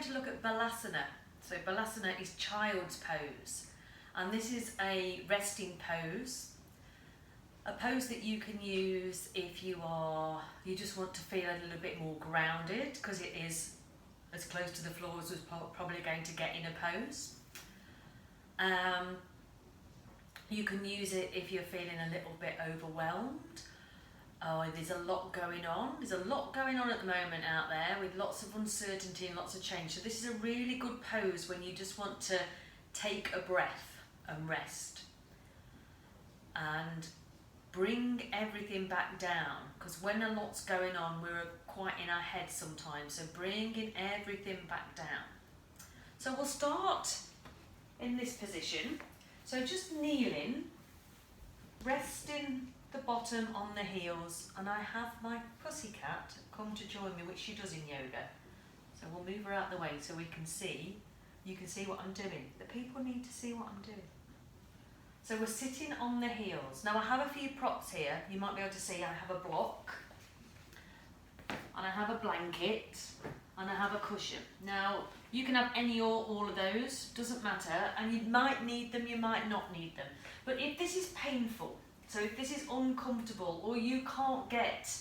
to look at Balasana. So Balasana is child's pose, and this is a resting pose. A pose that you can use if you just want to feel a little bit more grounded, because it is as close to the floor as we're probably going to get in a pose. You can use it if you're feeling a little bit overwhelmed. Oh, there's a lot going on. There's a lot going on at the moment out there with lots of uncertainty and lots of change. So this is a really good pose when you just want to take a breath and rest. And bring everything back down, because when a lot's going on, we're quite in our head sometimes. So bringing everything back down. So we'll start in this position. So just kneeling, resting the bottom on the heels, and I have my pussycat come to join me, which she does in yoga. So we'll move her out the way so we can see, you can see what I'm doing. The people need to see what I'm doing. So we're sitting on the heels. Now I have a few props here. You might be able to see I have a block, and I have a blanket, and I have a cushion. Now you can have any or all of those, doesn't matter, and you might need them, you might not need them. But if this is painful, so if this is uncomfortable, or you can't get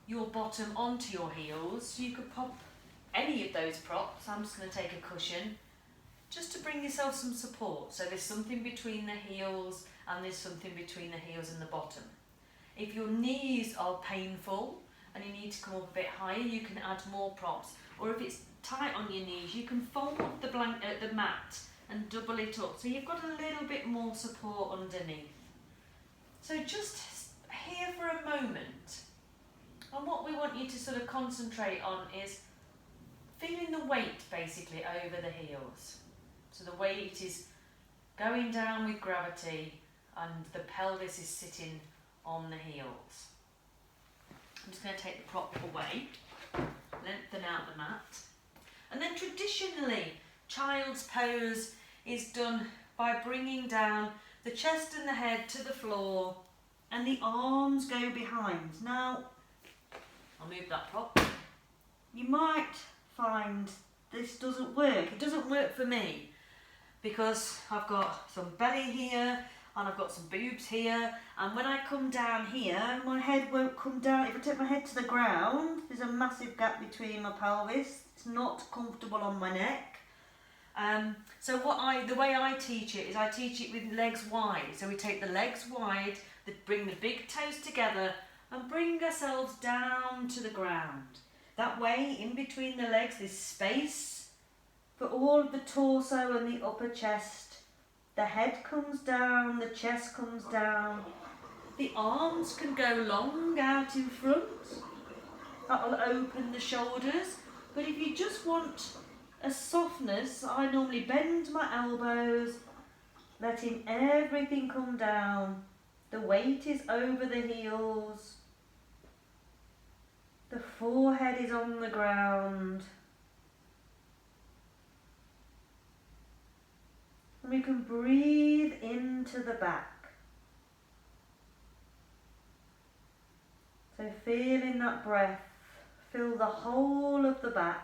your bottom onto your heels, you could pop any of those props. I'm just going to take a cushion, just to bring yourself some support. So there's something between the heels, and there's something between the heels and the bottom. If your knees are painful and you need to come up a bit higher, you can add more props. Or if it's tight on your knees, you can fold up the mat and double it up, so you've got a little bit more support underneath. So just here for a moment, and what we want you to sort of concentrate on is feeling the weight basically over the heels. So the weight is going down with gravity, and the pelvis is sitting on the heels. I'm just going to take the prop away, lengthen out the mat. And then traditionally, child's pose is done by bringing down the chest and the head to the floor, and the arms go behind. Now, I'll move that prop. You might find this doesn't work. It doesn't work for me, because I've got some belly here, and I've got some boobs here, and when I come down here, my head won't come down. If I take my head to the ground, there's a massive gap between my pelvis. It's not comfortable on my neck. So the way I teach it is I teach it with legs wide. So we take the legs wide, bring the big toes together, and bring ourselves down to the ground. That way, in between the legs, there's space for all of the torso and the upper chest. The head comes down, the chest comes down. The arms can go long out in front. That'll open the shoulders. But if you just want a softness, I normally bend my elbows, letting everything come down. The weight is over the heels. The forehead is on the ground. And we can breathe into the back. So feeling that breath, fill the whole of the back.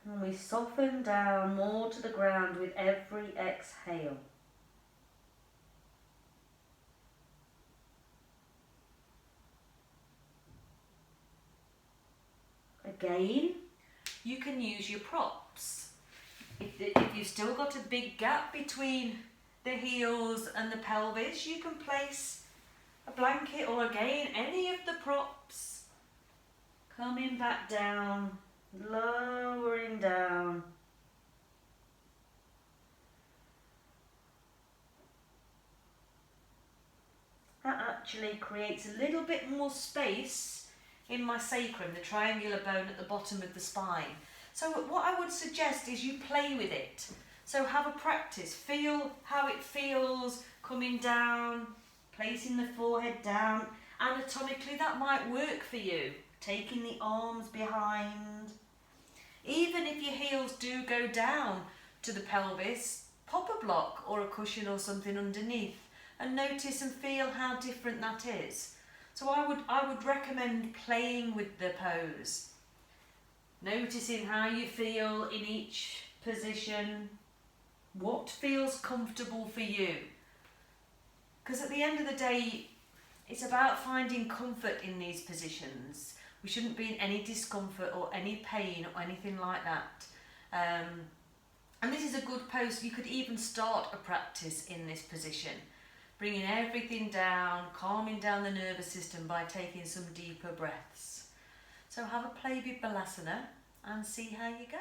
And we soften down more to the ground with every exhale. Again, you can use your props. If you've still got a big gap between the heels and the pelvis, you can place a blanket, or again, any of the props. Coming back down, lowering down. That actually creates a little bit more space in my sacrum, the triangular bone at the bottom of the spine. So what I would suggest is you play with it. So have a practice, feel how it feels coming down, placing the forehead down. Anatomically that might work for you, taking the arms behind. Even if your heels do go down to the pelvis, pop a block or a cushion or something underneath, and notice and feel how different that is. So I would recommend playing with the pose, noticing how you feel in each position, what feels comfortable for you. Because at the end of the day, it's about finding comfort in these positions. We shouldn't be in any discomfort or any pain or anything like that. And this is a good pose. You could even start a practice in this position, bringing everything down, calming down the nervous system by taking some deeper breaths. So have a play with Balasana and see how you go.